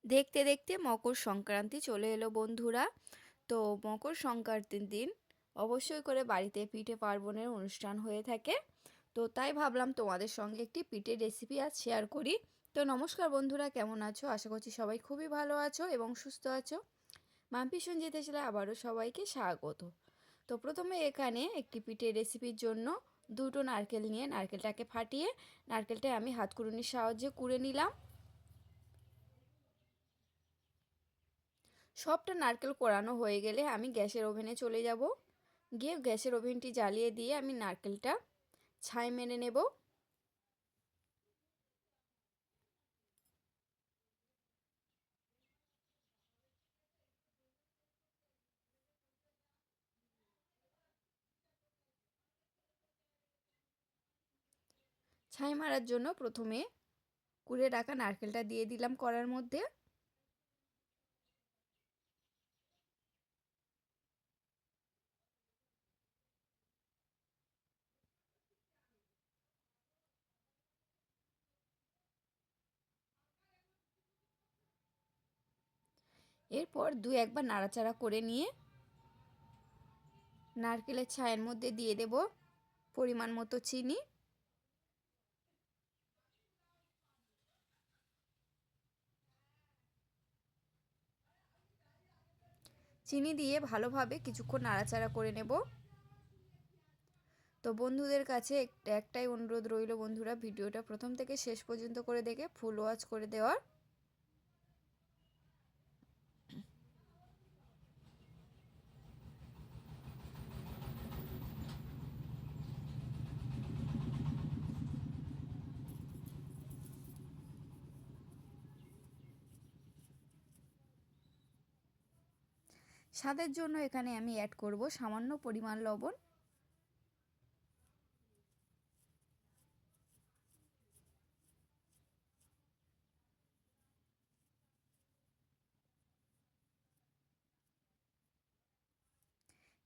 দেখতে দেখতে মকর সংক্রান্তি চলে এলো বন্ধুরা। তো মকর সংক্রান্তির দিন অবশ্যই করে বাড়িতে পিঠে পার্বণের অনুষ্ঠান হয়ে থাকে। তো তাই ভাবলাম তোমাদের সঙ্গে একটি পিঠের রেসিপি আজ শেয়ার করি। তো নমস্কার বন্ধুরা, কেমন আছো? আশা করছি সবাই খুবই ভালো আছো এবং সুস্থ আছো। মাম্পি সঞ্জিতা ছেলে আবারও সবাইকে স্বাগত। তো প্রথমে এখানে একটি পিঠের রেসিপির জন্য দুটো নারকেল নিয়ে নারকেলটাকে ফাটিয়ে নারকেলটা আমি হাতকুড়ুনির সাহায্যে কুড়ে নিলাম। সবটা নারকেল কোড়ানো হয়ে গেলে আমি গ্যাসের ওভেনে চলে যাব। গিয়ে গ্যাসের ওভেনটি জ্বালিয়ে দিয়ে আমি নারকেলটা ছাই মেরে নেব। ছাই মারার জন্য প্রথমে কুড়ে রাখা নারকেলটা দিয়ে দিলাম কড়ার মধ্যে। এরপর দু একবার নাড়াচাড়া করে নিয়ে নারকেলের ছাইয়ের মধ্যে দিয়ে দেব পরিমাণ মতো চিনি। চিনি দিয়ে ভালোভাবে কিছুক্ষণ নাড়াচাড়া করে নেব। তো বন্ধুদের কাছে একটাই অনুরোধ রইল বন্ধুরা, ভিডিওটা প্রথম থেকে শেষ পর্যন্ত করে দেখে ফুল ওয়াচ করে দেওয়ার। স্বাদের জন্য এখানে আমি অ্যাড করব সামান্য পরিমাণ লবণ।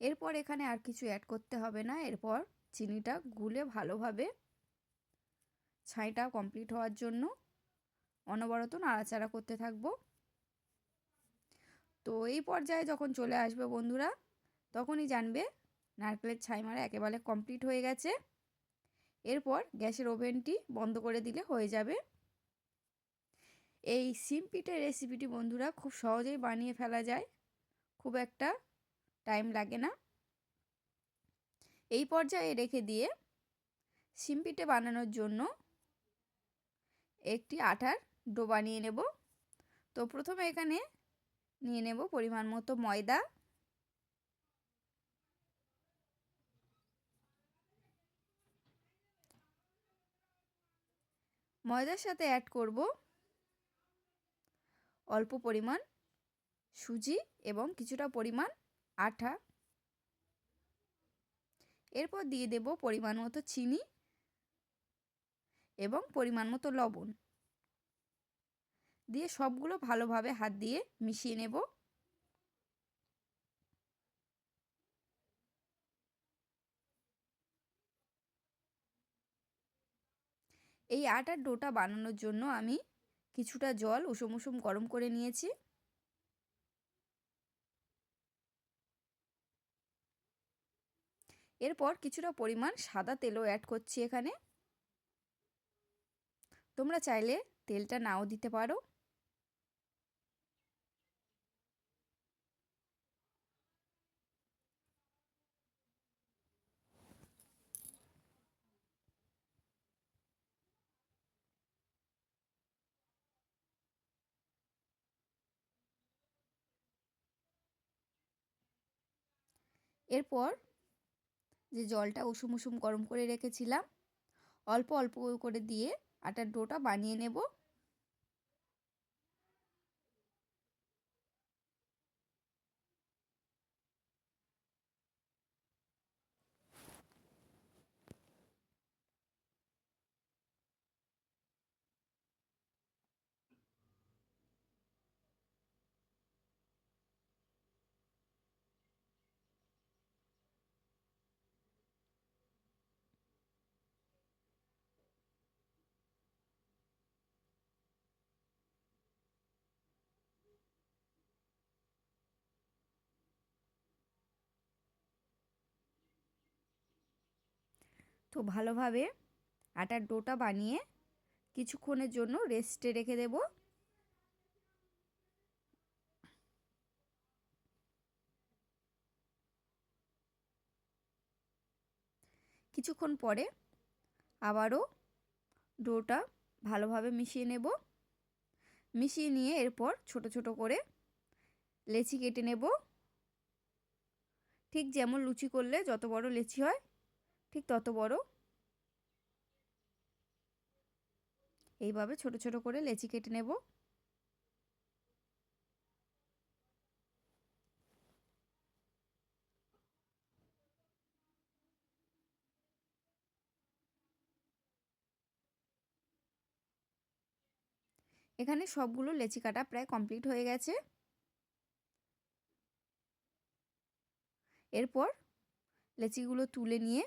এরপর এখানে আর কিছু অ্যাড করতে হবে না। এরপর চিনিটা গুলে ভালোভাবে ছাইটা কমপ্লিট হওয়ার জন্য অনবরত নাড়াচাড়া করতে থাকবো। তো এই পর্যায়ে যখন চলে আসবে বন্ধুরা, তখনই জানবে নারকেলের ছাই মারা একেবারে কমপ্লিট হয়ে গেছে। এরপর গ্যাসের ওভেনটি বন্ধ করে দিলে হয়ে যাবে। এই সিম পিঠের রেসিপিটি বন্ধুরা খুব সহজেই বানিয়ে ফেলা যায়, খুব একটা টাইম লাগে না। এই পর্যায়ে রেখে দিয়ে সিম পিঠে বানানোর জন্য একটি আটার ডো বানিয়ে নেব। তো প্রথমে এখানে নিয়ে নেব পরিমাণ মতো ময়দা। ময়দার সাথে অ্যাড করব অল্প পরিমাণ সুজি এবং কিছুটা পরিমাণ আটা। এরপর দিয়ে দেব পরিমাণ মতো চিনি এবং পরিমাণ মতো লবণ দিয়ে সবগুলো ভালোভাবে হাত দিয়ে মিশিয়ে নেব। এই আটার ডোটা বানানোর জন্য আমি কিছুটা জল উষুম উষুম গরম করে নিয়েছি। এরপর কিছুটা পরিমাণ সাদা তেলও অ্যাড করছি এখানে। তোমরা চাইলে তেলটা নাও দিতে পারো। এরপর যে জলটা উষুম উষুম গরম করে রেখেছিলাম অল্প অল্প করে দিয়ে আটার ডোটা বানিয়ে নেব। খুব ভালোভাবে আটার ডোটা বানিয়ে কিছুক্ষণের জন্য রেস্টে রেখে দেব। কিছুক্ষণ পরে আবারও ডোটা ভালোভাবে মিশিয়ে নেব। মিশিয়ে নিয়ে এরপর ছোট ছোট করে লেচি কেটে নেব। ঠিক যেমন লুচি করলে যত বড় লেচি হয় ঠিক তত বড় এইভাবে ছোট ছোট করে লেচি কেটে নেব। এখানে সবগুলো লেচি কাটা প্রায় কমপ্লিট হয়ে গেছে। এরপর লেচিগুলো তুলে নিয়ে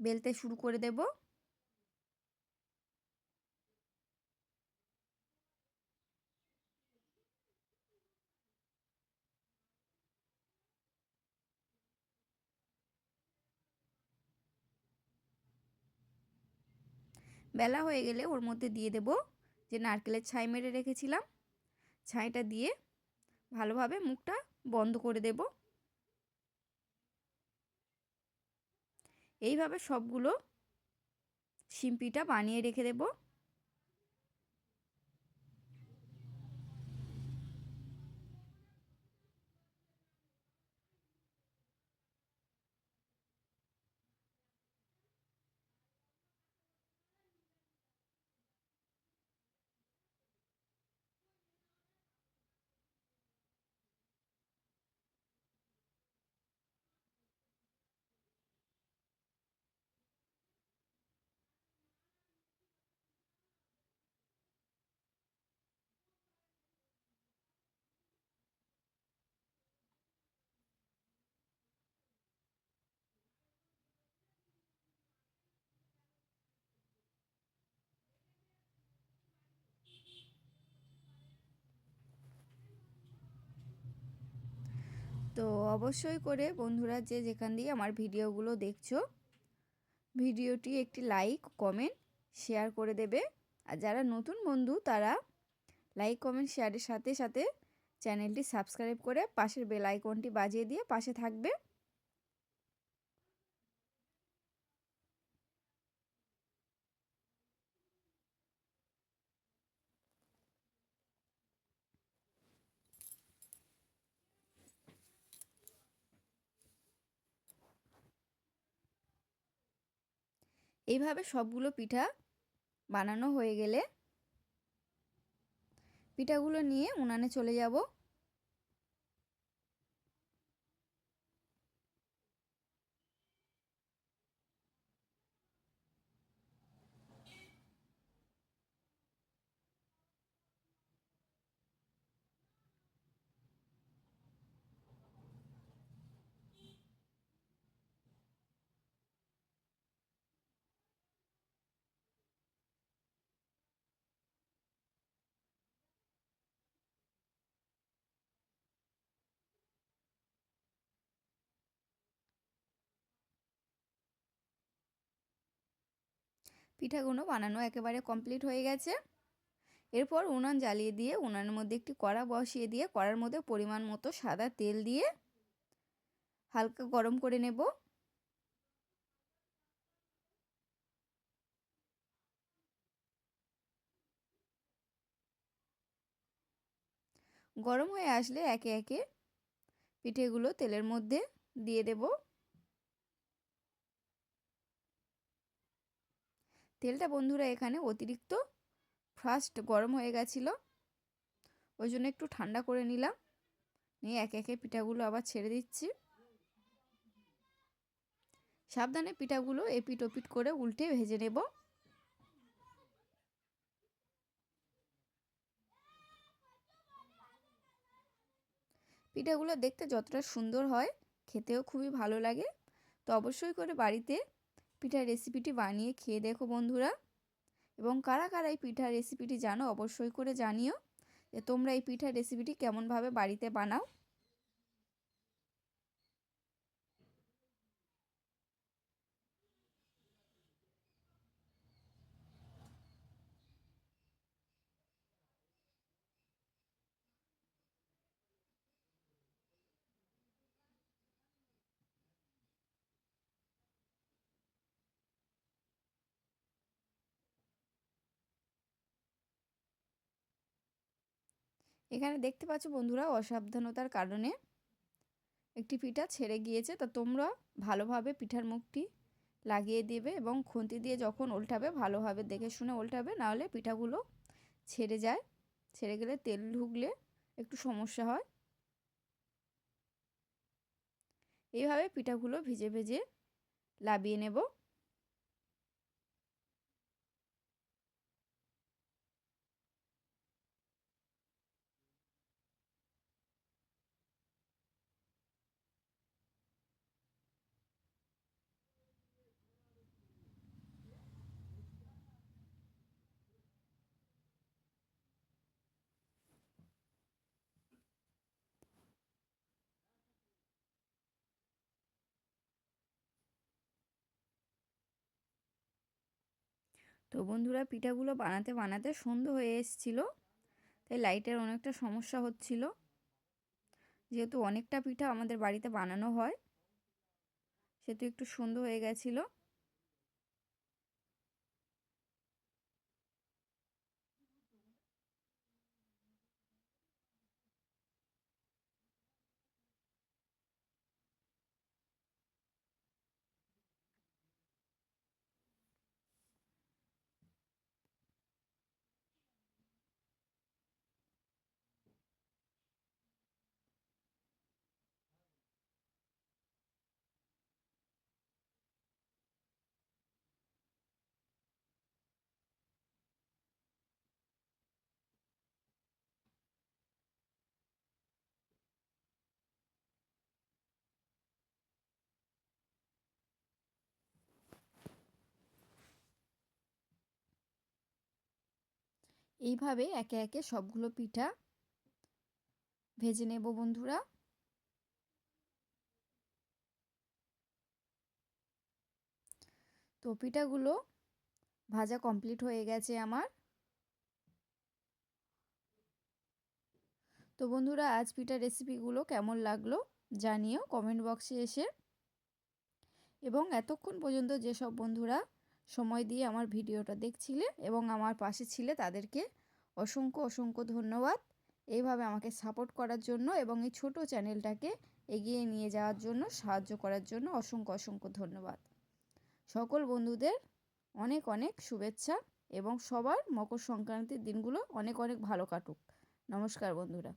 বেলতে শুরু করে দেব। বেলা হয়ে গেলে ওর মধ্যে দিয়ে দেব যে নারকেলের ছাই মেরে রেখেছিলাম। ছাইটা দিয়ে ভালোভাবে মুখটা বন্ধ করে দেব। এইভাবে সবগুলো শিম্পিটা বানিয়ে রেখে দেব। তো অবশ্যই করে বন্ধুরা যে যেখান দিয়ে আমার ভিডিওগুলো দেখছো ভিডিওটি একটি লাইক কমেন্ট শেয়ার করে দেবে। আর যারা নতুন বন্ধু তারা লাইক কমেন্ট শেয়ারের সাথে সাথে চ্যানেলটি সাবস্ক্রাইব করে পাশের বেল আইকনটি বাজিয়ে দিয়ে পাশে থাকবে। এইভাবে সবগুলো পিঠা বানানো হয়ে গেলে পিঠাগুলো নিয়ে উনানে চলে যাব। পিঠাগুলো বানানো একেবারে কমপ্লিট হয়ে গেছে। এরপর উনান জ্বালিয়ে দিয়ে উনানের মধ্যে একটি কড়া বসিয়ে দিয়ে কড়ার মধ্যে পরিমাণ মতো সাদা তেল দিয়ে হালকা গরম করে নেব। গরম হয়ে আসলে একে একে পিঠেগুলো তেলের মধ্যে দিয়ে দেব। তেলটা বন্ধুরা এখানে অতিরিক্ত ফাস্ট গরম হয়ে গেছিলো, ওই জন্য একটু ঠান্ডা করে নিলাম। নিয়ে একে একে পিঠাগুলো আবার ছেড়ে দিচ্ছি। সাবধানে পিঠাগুলো এপিট ওপিট করে উল্টে ভেজে নেব। পিঠাগুলো দেখতে যতটা সুন্দর হয় খেতেও খুবই ভালো লাগে। তো অবশ্যই করে বাড়িতে পিঠার রেসিপিটি বানিয়ে খেয়ে দেখো বন্ধুরা। এবং কারা কারা এই পিঠার রেসিপিটি জানো অবশ্যই করে জানিও যে তোমরা এই পিঠার রেসিপিটি কেমনভাবে বাড়িতে বানাও। এখানে দেখতে পাচ্ছ বন্ধুরা, অসাবধানতার কারণে একটি পিঠা ছেড়ে গিয়েছে। তো তোমরা ভালোভাবে পিঠার মুখটি লাগিয়ে দেবে এবং খুন্তি দিয়ে যখন উল্টাবে ভালোভাবে দেখে শুনে উল্টাবে, নাহলে পিঠাগুলো ছেড়ে যায়। ছেড়ে গেলে তেল ঢুকলে একটু সমস্যা হয়। এইভাবে পিঠাগুলো ভেজে ভেজে লাবিয়ে নেব। তো বন্ধুরা, পিঠাগুলো বানাতে বানাতে সন্ধ্যে হয়ে এসেছিল, তাই লাইটের অনেকটা সমস্যা হচ্ছিল। যেহেতু অনেকটা পিঠা আমাদের বাড়িতে বানানো হয়, সেহেতু একটু সন্ধ্যে হয়ে গেছিলো। এইভাবে একে একে সবগুলো পিঠা ভেজে নেব বন্ধুরা। তো পিঠাগুলো ভাজা কমপ্লিট হয়ে গেছে আমার। তো বন্ধুরা, আজ পিঠার রেসিপিগুলো কেমন লাগলো জানিও কমেন্ট বক্সে এসে। এবং এতক্ষণ পর্যন্ত যেসব বন্ধুরা সময় দিয়ে আমার ভিডিওটা দেখছিলে এবং আমার পাশে ছিলে, তাদেরকে অসংখ্য অসংখ্য ধন্যবাদ। এইভাবে আমাকে সাপোর্ট করার জন্য এবং এই ছোট চ্যানেলটাকে এগিয়ে নিয়ে যাওয়ার জন্য, সাহায্য করার জন্য অসংখ্য অসংখ্য ধন্যবাদ। সকল বন্ধুদের অনেক অনেক শুভেচ্ছা এবং সবার মকর সংক্রান্তির দিনগুলো অনেক অনেক ভালো কাটুক। নমস্কার বন্ধুরা।